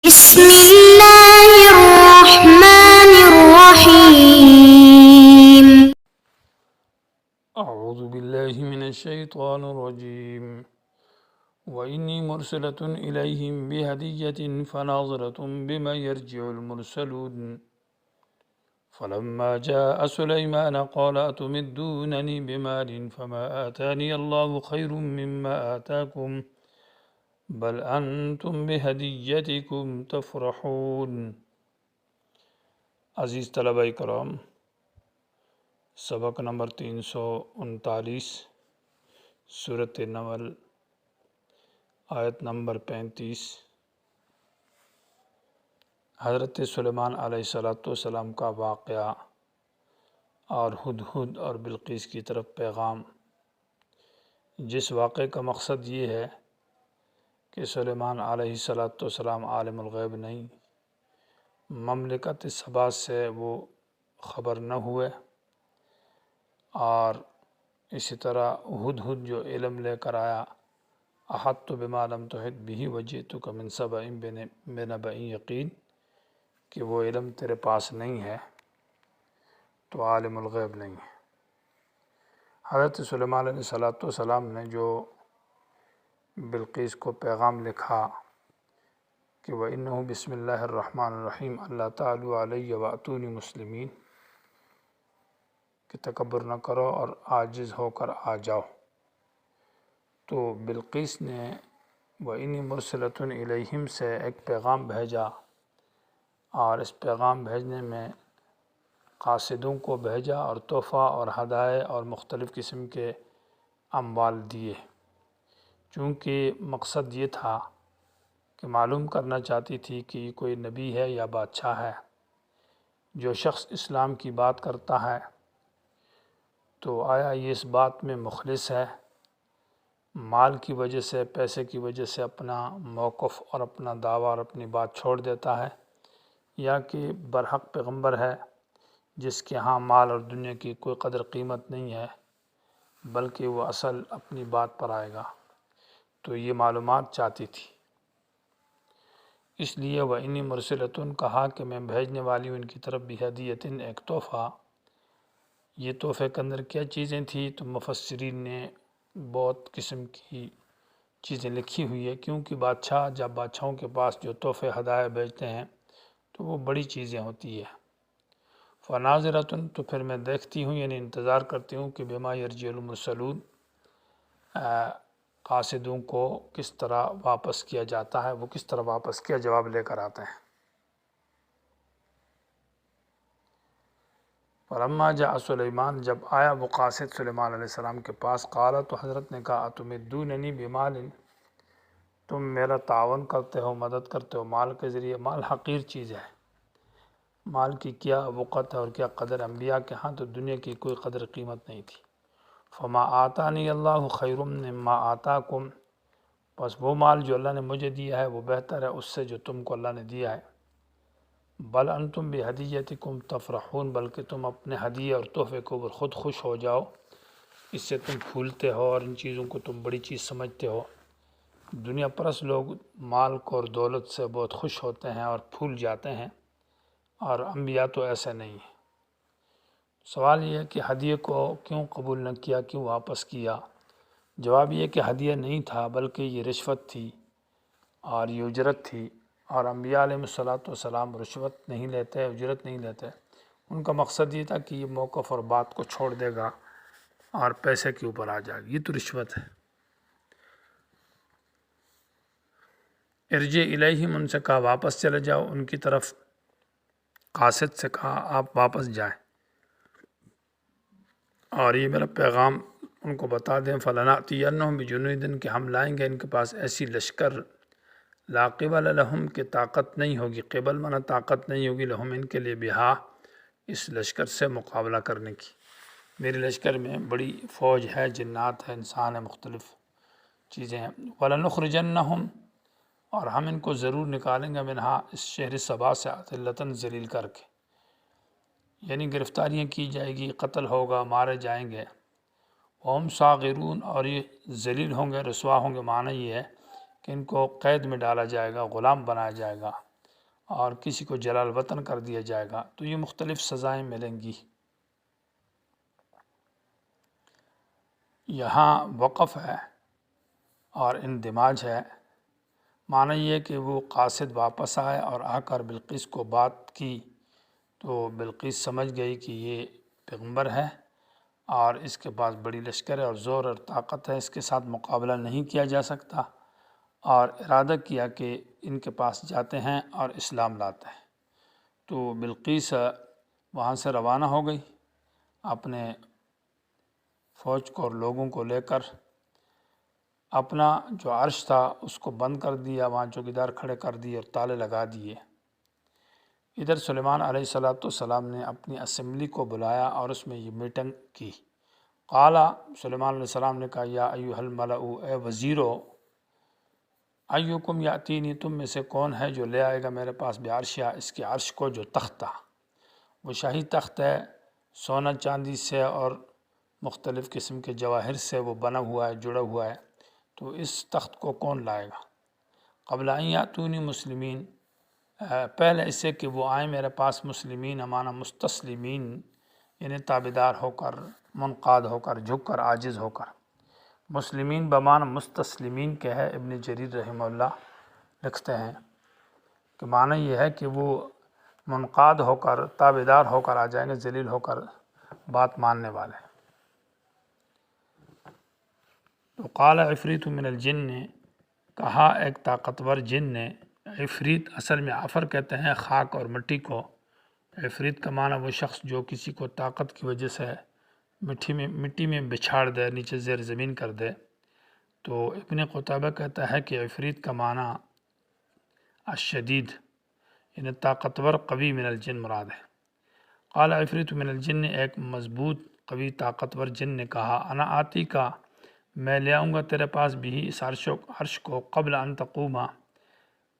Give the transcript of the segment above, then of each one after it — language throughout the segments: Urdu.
بسم الله الرحمن الرحيم. أعوذ بالله من الشيطان الرجيم وإني مرسلة إليهم بهدية فناظرة بما يرجع المرسلون فلما جاء سليمان قال أتمدونني بمال فما آتاني الله خير مما آتاكم بل أنتم بهديتكم تفرحون. عزیز طلبہ کرام، سبق نمبر 339، سورۃ نمل، آیت نمبر 35۔ حضرت سلیمان علیہ السلام کا واقعہ اور ہدہد اور بلقیس کی طرف پیغام۔ جس واقعے کا مقصد یہ ہے کہ سلیمان علیہ السلام عالم الغیب نہیں، مملکت سبا سے وہ خبر نہ ہوئے، اور اسی طرح ہدہد جو علم لے کر آیا، احطت بما لم تحط به وجئتک من سبأ بنبأ یقین، کہ وہ علم تیرے پاس نہیں ہے تو عالم الغیب نہیں ہے۔ حضرت سلیمان علیہ السلام نے جو بلقیس کو پیغام لکھا کہ وَإِنَّهُ بسم اللہ الرحمن الرحیم اللہ تعالیٰ علیہ وَأْتُونِی مسلمین، کہ تکبر نہ کرو اور عاجز ہو کر آ جاؤ، تو بلقیس نے وَإِنِّی مُرْسِلَةٌ إِلَیْہِم سے ایک پیغام بھیجا، اور اس پیغام بھیجنے میں قاصدوں کو بھیجا اور تحفہ اور ہدایے اور مختلف قسم کے اموال دیے، چونکہ مقصد یہ تھا کہ معلوم کرنا چاہتی تھی کہ یہ کوئی نبی ہے یا بادشاہ ہے۔ جو شخص اسلام کی بات کرتا ہے تو آیا یہ اس بات میں مخلص ہے، مال کی وجہ سے، پیسے کی وجہ سے اپنا موقف اور اپنا دعویٰ اور اپنی بات چھوڑ دیتا ہے، یا کہ برحق پیغمبر ہے جس کے ہاں مال اور دنیا کی کوئی قدر قیمت نہیں ہے، بلکہ وہ اصل اپنی بات پر آئے گا۔ تو یہ معلومات چاہتی تھی، اس لیے وَإِنِّی مُرْسِلَةٌ کہا کہ میں بھیجنے والی ہوں ان کی طرف بِہَدِیَّةٍ ایک تحفہ۔ یہ تحفے کے اندر کیا چیزیں تھیں؟ تو مفسرین نے بہت قسم کی چیزیں لکھی ہوئی ہے، کیونکہ بادشاہ جب بادشاہوں کے پاس جو تحفے ہدایہ بھیجتے ہیں تو وہ بڑی چیزیں ہوتی ہے۔ فَنَاظِرَةٌ تو پھر میں دیکھتی ہوں، یعنی انتظار کرتی ہوں کہ بِمَا يَرْجِعُ الْمُرْسَلُونَ، قاصدوں کو کس طرح واپس کیا جاتا ہے، وہ کس طرح واپس کیا جواب لے کر آتے ہیں۔ فَلَمَّا جَاءَ سُلَیمان، جب آیا وہ قاصد سلیمان علیہ السلام کے پاس، قال تو حضرت نے کہا أَتُمِدُّونَنِی بِمَالٍ، تم میرا تعاون کرتے ہو، مدد کرتے ہو مال کے ذریعے۔ مال حقیر چیز ہے، مال کی کیا وقت ہے اور کیا قدر، انبیاء کے ہاں تو دنیا کی کوئی قدر قیمت نہیں تھی۔ فما آتانی اللہ خیر مما آتاکم، بس وہ مال جو اللہ نے مجھے دیا ہے وہ بہتر ہے اس سے جو تم کو اللہ نے دیا ہے۔ بل انتم بہدیتکم تفرحون، بلکہ تم اپنے ہدیے اور تحفے کو خود خوش ہو جاؤ، اس سے تم پھولتے ہو اور ان چیزوں کو تم بڑی چیز سمجھتے ہو۔ دنیا پرست لوگ مال کو اور دولت سے بہت خوش ہوتے ہیں اور پھول جاتے ہیں، اور انبیاء تو ایسے نہیں ہیں۔ سوال یہ ہے کہ ہدیے کو کیوں قبول نہ کیا، کیوں واپس کیا؟ جواب یہ کہ ہدیہ نہیں تھا، بلکہ یہ رشوت تھی اور یہ اجرت تھی، اور انبیاء علیہ السلام رشوت نہیں لیتے، اجرت نہیں لیتے۔ ان کا مقصد یہ تھا کہ یہ موقف اور بات کو چھوڑ دے گا اور پیسے کے اوپر آ جائے گا، یہ تو رشوت ہے۔ ارجع الیہم، ان سے کہا واپس چلے جاؤ ان کی طرف، قاصد سے کہا آپ واپس جائیں اور یہ میرا پیغام ان کو بتا دیں۔ فَلَنَأْتِيَنَّهُم بِجُنُودٍ، کہ ہم لائیں گے ان کے پاس ایسی لشکر، لا قبل لہم، کہ طاقت نہیں ہوگی، قبل معنی طاقت نہیں ہوگی، لہم ان کے لیے، بہا اس لشکر سے مقابلہ کرنے کی۔ میری لشکر میں بڑی فوج ہے، جنات ہے، انسان ہے، مختلف چیزیں ہیں۔ وَلَنُخْرِجَنَّهُمْ، اور ہم ان کو ضرور نکالیں گے، منہا اس شہر سبا سے، اذلۃ ذلیل کر کے، یعنی گرفتاریاں کی جائے گی، قتل ہوگا، مارے جائیں گے۔ وَهُمْ صَاغِرُونَ، اور یہ ذلیل ہوں گے، رسوا ہوں گے، معنی یہ ہے کہ ان کو قید میں ڈالا جائے گا، غلام بنایا جائے گا۔ اور کسی کو جلال وطن کر دیا جائے گا، تو یہ مختلف سزائیں ملیں گی۔ یہاں وقف ہے اور اندماج ہے، معنی یہ کہ وہ قاصد واپس آئے اور آ کر بلقیس کو بات کی، تو بلقیس سمجھ گئی کہ یہ پیغمبر ہے اور اس کے پاس بڑی لشکر ہے اور زور اور طاقت ہے، اس کے ساتھ مقابلہ نہیں کیا جا سکتا، اور ارادہ کیا کہ ان کے پاس جاتے ہیں اور اسلام لاتے ہیں۔ تو بلقیس وہاں سے روانہ ہو گئی اپنے فوج کو اور لوگوں کو لے کر، اپنا جو عرش تھا اس کو بند کر دیا، وہاں چوکیدار کھڑے کر دیے اور تالے لگا دیے۔ ادھر سلیمان علیہ السلام نے اپنی اسمبلی کو بلایا اور اس میں یہ میٹنگ کی۔ قالا، سلیمان علیہ السلام نے کہا، یا ایھا الملأ، اے وزیرو، ایکم یاتینی، تم میں سے کون ہے جو لے آئے گا میرے پاس بعرشہا، اس کے عرش کو، جو تخت تھا، وہ شاہی تخت ہے، سونا چاندی سے اور مختلف قسم کے جواہر سے وہ بنا ہوا ہے، جڑا ہوا ہے، تو اس تخت کو کون لائے گا؟ قبل ان یاتونی مسلمین، پہلے اس سے کہ وہ آئیں میرے پاس مسلمین، معنی مستسلمین، یعنی تابعدار ہو کر، منقاد ہو کر، جھک کر، عاجز ہو کر۔ مسلمین بمعنی مستسلمین کے ہے، ابن جریر رحمہ اللہ لکھتے ہیں کہ معنی یہ ہے کہ وہ منقاد ہو کر، تابعدار ہو کر آ جائیں گے، ذلیل ہو کر بات ماننے والے۔ تو قال عفریت من الجن، نے کہا ایک طاقتور جن نے، عفریت اصل میں عفر کہتے ہیں خاک اور مٹی کو، عفریت کا معنی وہ شخص جو کسی کو طاقت کی وجہ سے مٹی میں بچھاڑ دے، نیچے زیر زمین کر دے۔ تو ابن قتیبہ کہتا ہے کہ عفریت کا معنی الشدید، یعنی طاقتور قوی من الجن مراد ہے۔ قال عفریت من الجن، ایک مضبوط قوی طاقتور جن نے کہا، انا آتی کا، میں لے آؤں گا تیرے پاس بھی اس عرش کو، قبل ان تقوما،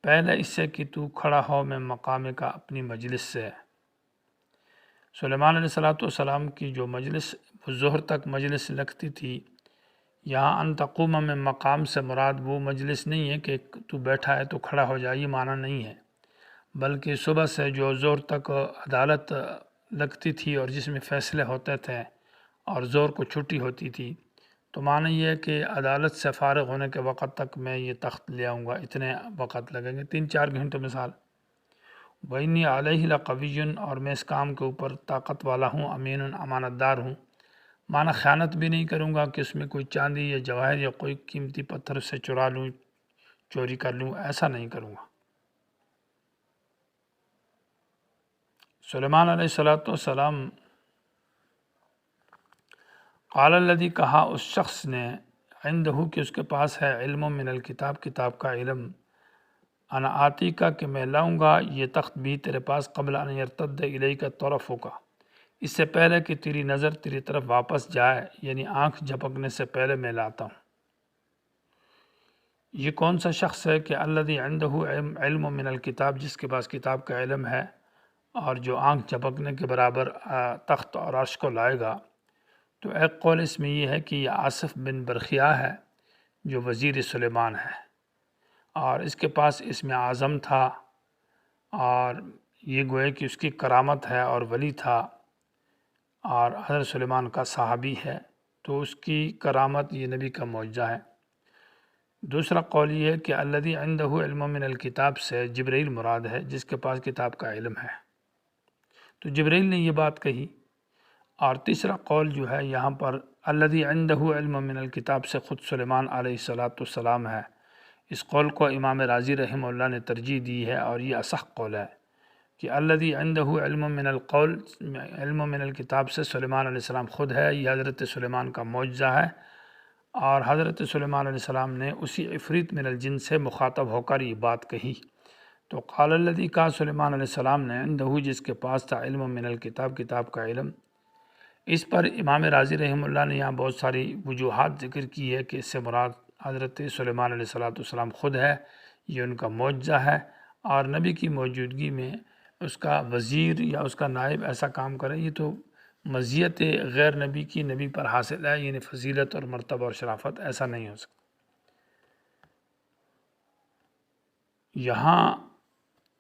پہلے اس سے کہ تو کھڑا ہو، میں مقام کا، اپنی مجلس سے۔ سلیمان علیہ السلام کی جو مجلس وہ ظہر تک مجلس لگتی تھی، یہاں ان تقوما میں مقام سے مراد وہ مجلس نہیں ہے کہ تو بیٹھا ہے تو کھڑا ہو جائے، یہ معنی نہیں ہے، بلکہ صبح سے جو ظہر تک عدالت لگتی تھی اور جس میں فیصلے ہوتے تھے اور ظہر کو چھٹی ہوتی تھی، تو معنی یہ ہے کہ عدالت سے فارغ ہونے کے وقت تک میں یہ تخت لے آؤں گا، اتنے وقت لگیں گے، 3-4 گھنٹے مثال۔ وَإِنِّي عَلَيْهِ لَقَوِيٌّ، اور میں اس کام کے اوپر طاقت والا ہوں، امین، امانت دار ہوں، معنی خیانت بھی نہیں کروں گا کہ اس میں کوئی چاندی یا جواہر یا کوئی قیمتی پتھر سے چرا لوں، چوری کر لوں، ایسا نہیں کروں گا۔ سلیمان علیہ السلام، قال الذی، کہا اس شخص نے، عندہ کہ اس کے پاس ہے، علم من الکتاب، کتاب کا علم، انا آتی کا کہ میں لاؤں گا یہ تخت بھی تیرے پاس، قبل ان یرتد الیک طرفک، اس سے پہلے کہ تیری نظر تیری طرف واپس جائے، یعنی آنکھ جھپکنے سے پہلے میں لاتا ہوں۔ یہ کون سا شخص ہے کہ الذی عندہ علم من الکتاب، جس کے پاس کتاب کا علم ہے اور جو آنکھ جھپکنے کے برابر تخت اور عرش کو لائے گا؟ تو ایک قول اس میں یہ ہے کہ یہ آصف بن برخیہ ہے جو وزیر سلیمان ہے، اور اس کے پاس اسم اعظم تھا، اور یہ گوئے کہ اس کی کرامت ہے اور ولی تھا، اور حضرت سلیمان کا صحابی ہے، تو اس کی کرامت یہ نبی کا معجزہ ہے۔ دوسرا قول یہ ہے کہ الذی عندہ علم من الکتاب سے جبرائیل مراد ہے، جس کے پاس کتاب کا علم ہے، تو جبرائیل نے یہ بات کہی۔ اور تیسرا قول جو ہے یہاں پر الذی عندہ علم من الکتاب سے خود سلیمان علیہ السلام ہے، اس قول کو امام رازی رحمہ اللہ نے ترجیح دی ہے، اور یہ اصح قول ہے کہ الذی عندہ علم من الکتاب سے سلیمان علیہ السلام خود ہے، یہ حضرت سلیمان کا معجزہ ہے، اور حضرت سلیمان علیہ السلام نے اسی عفریت من الجن سے مخاطب ہو کر یہ بات کہی۔ تو قال الذی، کہا سلیمان علیہ السلام نے، عندہ جس کے پاس تھا، علم من الکتاب، کتاب کا علم۔ اس پر امام رازی رحمہ اللہ نے یہاں بہت ساری وجوہات ذکر کی ہے کہ اس سے مراد حضرت سلیمان علیہ السلام خود ہے، یہ ان کا معجزہ ہے، اور نبی کی موجودگی میں اس کا وزیر یا اس کا نائب ایسا کام کرے، یہ تو مزیت غیر نبی کی نبی پر حاصل ہے، یعنی فضیلت اور مرتبہ اور شرافت، ایسا نہیں ہو سکتا۔ یہاں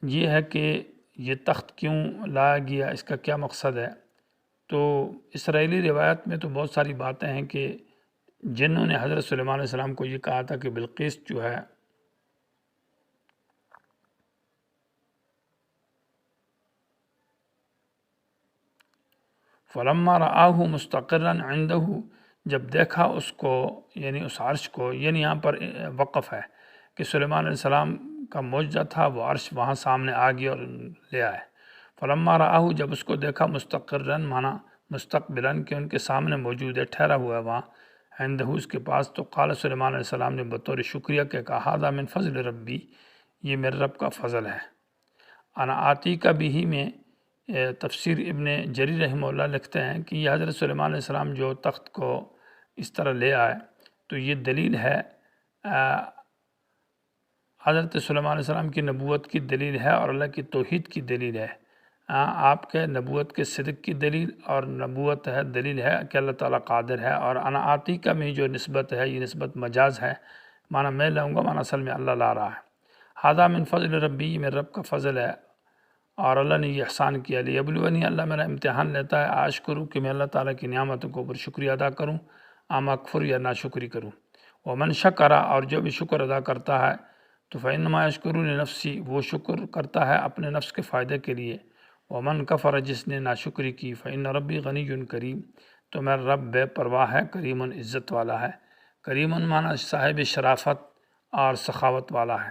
یہ ہے کہ یہ تخت کیوں لایا گیا، اس کا کیا مقصد ہے۔ تو اسرائیلی روایت میں تو بہت ساری باتیں ہیں کہ جنہوں نے حضرت سلیمان علیہ السلام کو یہ کہا تھا کہ بلقیس جو ہے فلما رآہ مستقرا عندہ، جب دیکھا اس کو یعنی اس عرش کو، یعنی یہاں پر وقف ہے کہ سلیمان علیہ السلام کا معجزہ تھا، وہ عرش وہاں سامنے آ گیا اور لے آئے۔ فلما رآہ، جب اس کو دیکھا مستقرا مانا مستقبلا کہ ان کے سامنے موجود ہے، ٹھہرا ہوا ہے وہاں، عندہ اس کے پاس، تو قال سلیمان علیہ السلام نے بطور شکریہ کہ کہا ھذا من فضل ربی، یہ میرے رب کا فضل ہے۔ انا آتی کا بھی میں تفسیر ابن جریر رحمہ اللہ لکھتے ہیں کہ یہ حضرت سلیمان علیہ السلام جو تخت کو اس طرح لے آئے، تو یہ دلیل ہے حضرت سلیمان علیہ السلام کی نبوت کی دلیل ہے اور اللہ کی توحید کی دلیل ہے۔ آپ کے نبوت کے صدق کی دلیل اور نبوت ہے دلیل ہے کہ اللہ تعالیٰ قادر ہے۔ اور انا آتی کا میں جو نسبت ہے، یہ نسبت مجاز ہے، مانا میں لاؤں گا، مانا اصل میں اللہ لا رہا ہے۔ ھذا من فضل ربی، یہ میرے رب کا فضل ہے اور اللہ نے یہ احسان کیا۔ لیبلونی، اللہ میرا امتحان لیتا ہے، اشکر کہ میں اللہ تعالیٰ کی نعمتوں کو پر شکریہ ادا کروں، ام اکفر یا ناشکری کروں۔ ومن شکر، اور جو بھی شکر ادا کرتا ہے تو فإنما یشکر لنفسی، وہ شکر کرتا ہے اپنے نفس کے فائدے کے لیے۔ ومن کفر، جس نے ناشکری کی، فإن ربی غنی کریم، تو میرا رب بے پرواہ ہے، کریم عزت والا ہے۔ کریم مانا صاحب شرافت اور سخاوت والا ہے۔